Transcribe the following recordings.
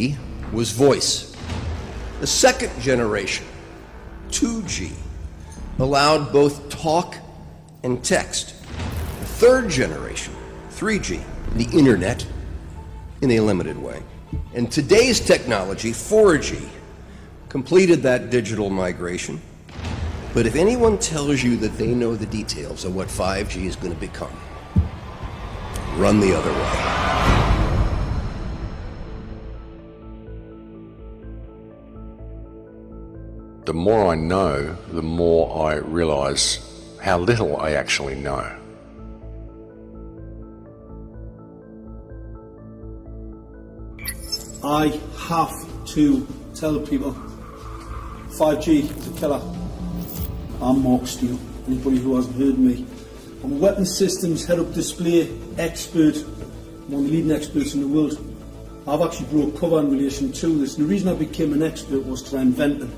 G was voice. The second generation, 2G, allowed both talk and text. The third generation, 3G, the internet, in a limited way. And today's technology, 4G, completed that digital migration. But if anyone tells you that they know the details of what 5G is going to become, run the other way. The more I know, the more I realize how little I actually know. I have to tell people 5G is a killer. I'm Mark Steele, anybody who hasn't heard me. I'm a weapons systems head-up display expert, one of the leading experts in the world. I've actually brought cover in relation to this, and the reason I became an expert was because I invented it.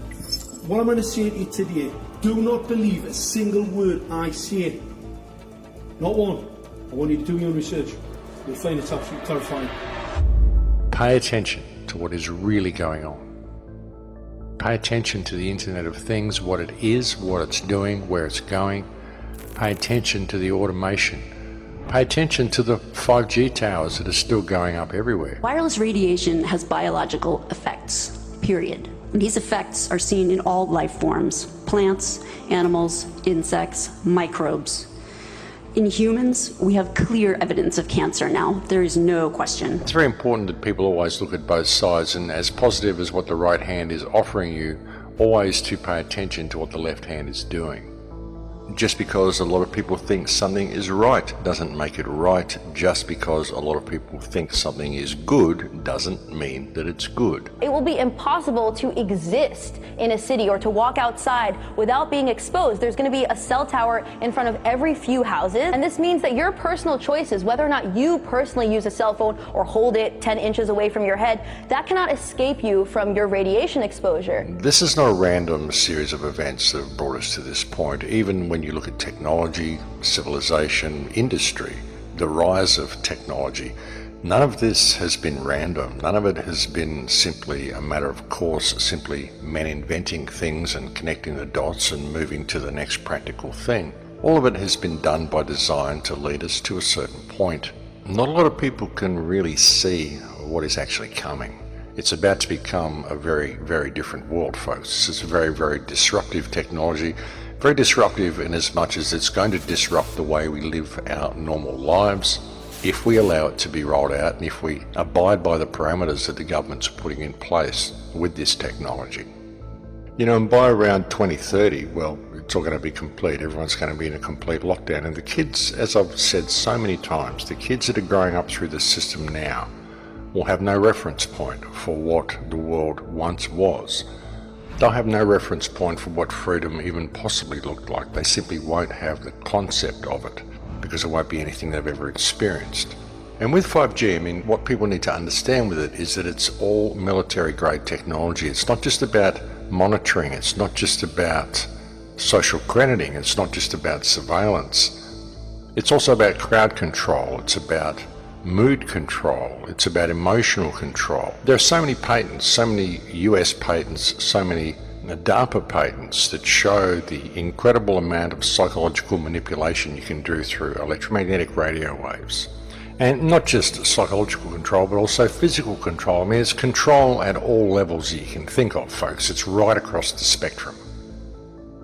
What I'm going to say to you today, do not believe a single word I say. Not one. I want you to do your own research. You'll find it's absolutely terrifying. Pay attention to what is really going on. Pay attention to the Internet of Things, what it is, what it's doing, where it's going. Pay attention to the automation. Pay attention to the 5G towers that are still going up everywhere. Wireless radiation has biological effects, period. And these effects are seen in all life forms: plants, animals, insects, microbes. In humans, we have clear evidence of cancer now. There is no question. It's very important that people always look at both sides, and as positive as what the right hand is offering you, always to pay attention to what the left hand is doing. Just because a lot of people think something is right doesn't make it right. Just because a lot of people think something is good doesn't mean that it's good. It will be impossible to exist in a city or to walk outside without being exposed. There's going to be a cell tower in front of every few houses, and this means that your personal choices, whether or not you personally use a cell phone or hold it 10 inches away from your head, that cannot escape you from your radiation exposure. This is not a random series of events that have brought us to this point. Even when you look at technology, civilization, industry, the rise of technology, none of this has been random. None of it has been simply a matter of course, simply men inventing things and connecting the dots and moving to the next practical thing. All of it has been done by design to lead us to a certain point. Not a lot of people can really see what is actually coming. It's about to become a very, very different world, folks. This is a very, very disruptive technology. Very disruptive in as much as it's going to disrupt the way we live our normal lives if we allow it to be rolled out and if we abide by the parameters that the government's putting in place with this technology. You know, and by around 2030, well, it's all going to be complete. Everyone's going to be in a complete lockdown. And the kids, as I've said so many times, the kids that are growing up through the system now will have no reference point for what the world once was. They'll have no reference point for what freedom even possibly looked like. They simply won't have the concept of it because it won't be anything they've ever experienced. And with 5G, I mean, what people need to understand with it is that it's all military-grade technology. It's not just about monitoring. It's not just about social crediting. It's not just about surveillance. It's also about crowd control. It's about mood control. It's about emotional control. There are so many patents, so many US patents, so many DARPA patents that show the incredible amount of psychological manipulation you can do through electromagnetic radio waves. And not just psychological control, but also physical control. I mean, it's control at all levels you can think of, folks. It's right across the spectrum.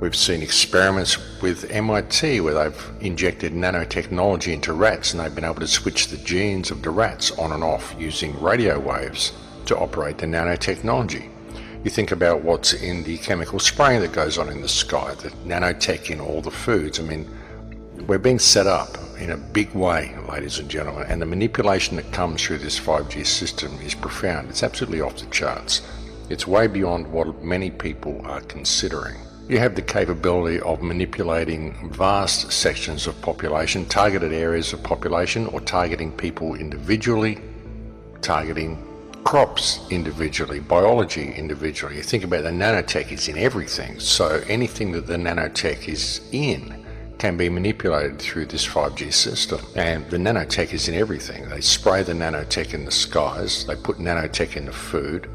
We've seen experiments with MIT where they've injected nanotechnology into rats and they've been able to switch the genes of the rats on and off using radio waves to operate the nanotechnology. You think about what's in the chemical spraying that goes on in the sky, the nanotech in all the foods. I mean, we're being set up in a big way, ladies and gentlemen, and the manipulation that comes through this 5G system is profound. It's absolutely off the charts. It's way beyond what many people are considering. You have the capability of manipulating vast sections of population, targeted areas of population, or targeting people individually, targeting crops individually, biology individually. You think about the nanotech is in everything, so anything that the nanotech is in can be manipulated through this 5G system. And the nanotech is in everything. They spray the nanotech in the skies, they put nanotech in the food,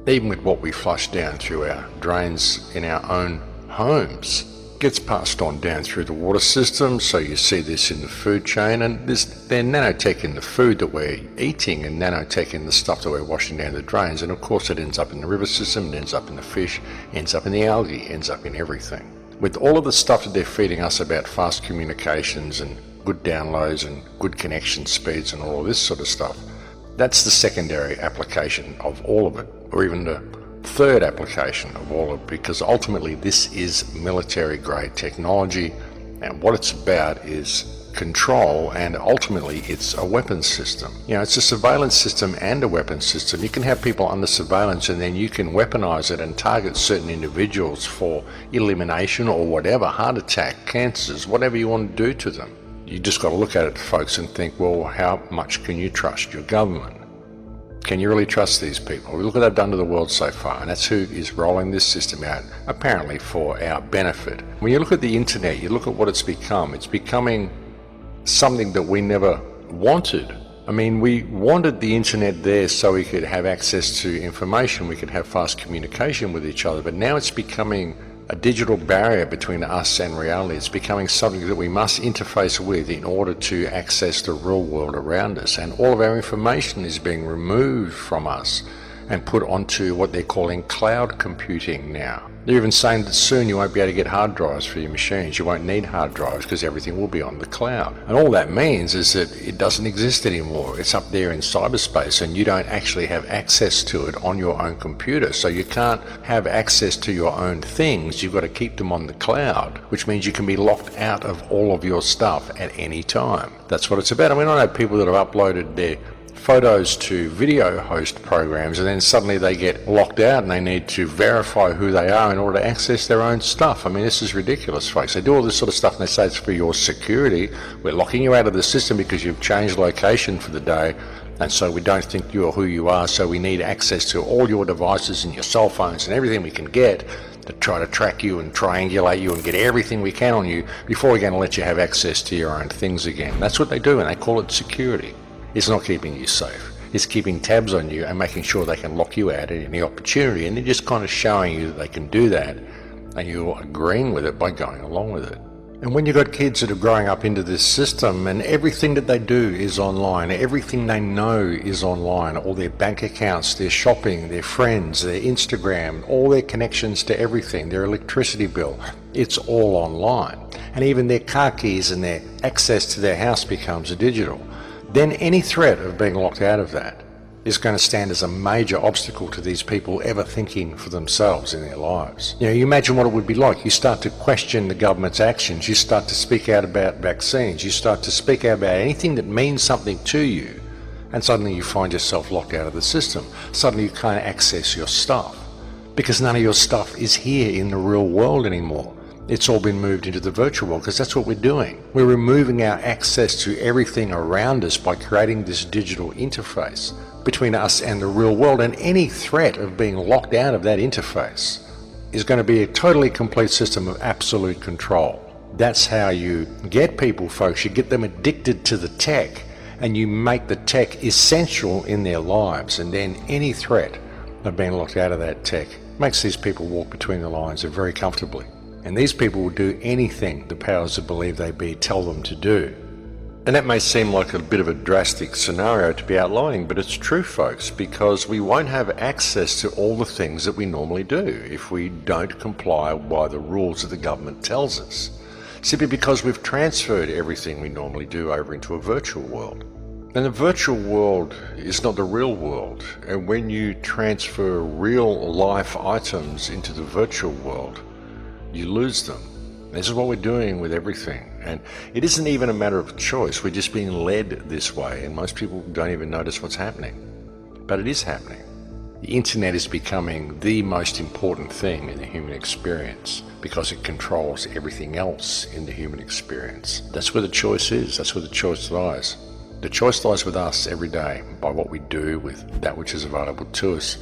even with what we flush down through our drains in our own homes. Gets passed on down through the water system, so you see this in the food chain, and there's nanotech in the food that we're eating and nanotech in the stuff that we're washing down the drains, and of course it ends up in the river system, it ends up in the fish, ends up in the algae, ends up in everything. With all of the stuff that they're feeding us about fast communications and good downloads and good connection speeds and all of this sort of stuff, that's the secondary application of all of it, or even the third application of all of it, because ultimately this is military grade technology, and what it's about is control, and ultimately it's a weapons system. You know, it's a surveillance system and a weapons system. You can have people under surveillance and then you can weaponize it and target certain individuals for elimination or whatever, heart attack, cancers, whatever you want to do to them. You just got to look at it, folks, and think, well, how much can you trust your government? Can you really trust these people? Look what they've done to the world so far, and that's who is rolling this system out, apparently for our benefit. When you look at the internet, you look at what it's becoming something that we never wanted. I mean, we wanted the internet there so we could have access to information, we could have fast communication with each other, but now it's becoming a digital barrier between us and reality. It's becoming something that we must interface with in order to access the real world around us. And all of our information is being removed from us and put onto what they're calling cloud computing now. They're even saying that soon you won't be able to get hard drives for your machines. You won't need hard drives because everything will be on the cloud. And all that means is that it doesn't exist anymore. It's up there in cyberspace and you don't actually have access to it on your own computer. So you can't have access to your own things. You've got to keep them on the cloud, which means you can be locked out of all of your stuff at any time. That's what it's about. I mean, I know people that have uploaded their photos to video host programs and then suddenly they get locked out and they need to verify who they are in order to access their own stuff. I mean, this is ridiculous, folks. They do all this sort of stuff and they say it's for your security. We're locking you out of the system because you've changed location for the day, and so we don't think you're who you are, so we need access to all your devices and your cell phones and everything we can get to try to track you and triangulate you and get everything we can on you before we're going to let you have access to your own things again. That's what they do, and they call it security. It's not keeping you safe. It's keeping tabs on you and making sure they can lock you out at any opportunity, and they're just kind of showing you that they can do that, and you're agreeing with it by going along with it. And when you've got kids that are growing up into this system and everything that they do is online, everything they know is online, all their bank accounts, their shopping, their friends, their Instagram, all their connections to everything, their electricity bill, it's all online. And even their car keys and their access to their house becomes digital. Then any threat of being locked out of that is going to stand as a major obstacle to these people ever thinking for themselves in their lives. You know, you imagine what it would be like. You start to question the government's actions. You start to speak out about vaccines. You start to speak out about anything that means something to you, and suddenly you find yourself locked out of the system. Suddenly you can't access your stuff because none of your stuff is here in the real world anymore. It's all been moved into the virtual world because that's what we're doing. We're removing our access to everything around us by creating this digital interface between us and the real world, and any threat of being locked out of that interface is going to be a totally complete system of absolute control. That's how you get people, folks. You get them addicted to the tech and you make the tech essential in their lives, and then any threat of being locked out of that tech makes these people walk between the lines very comfortably. And these people will do anything the powers that believe they be tell them to do. And that may seem like a bit of a drastic scenario to be outlining, but it's true, folks, because we won't have access to all the things that we normally do if we don't comply by the rules that the government tells us, simply because we've transferred everything we normally do over into a virtual world. And the virtual world is not the real world, and when you transfer real life items into the virtual world, you lose them. This is what we're doing with everything, and it isn't even a matter of choice. We're just being led this way, and most people don't even notice what's happening, but it is happening. The internet is becoming the most important thing in the human experience because it controls everything else in the human experience. That's where the choice is. That's where the choice lies. The choice lies with us every day by what we do with that which is available to us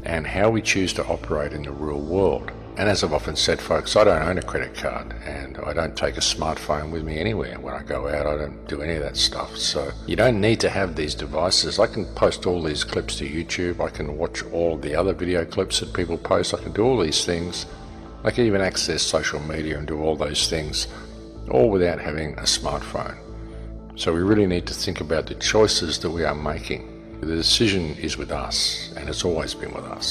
and how we choose to operate in the real world. And as I've often said, folks, I don't own a credit card and I don't take a smartphone with me anywhere. When I go out, I don't do any of that stuff. So you don't need to have these devices. I can post all these clips to YouTube. I can watch all the other video clips that people post. I can do all these things. I can even access social media and do all those things, all without having a smartphone. So we really need to think about the choices that we are making. The decision is with us, and it's always been with us.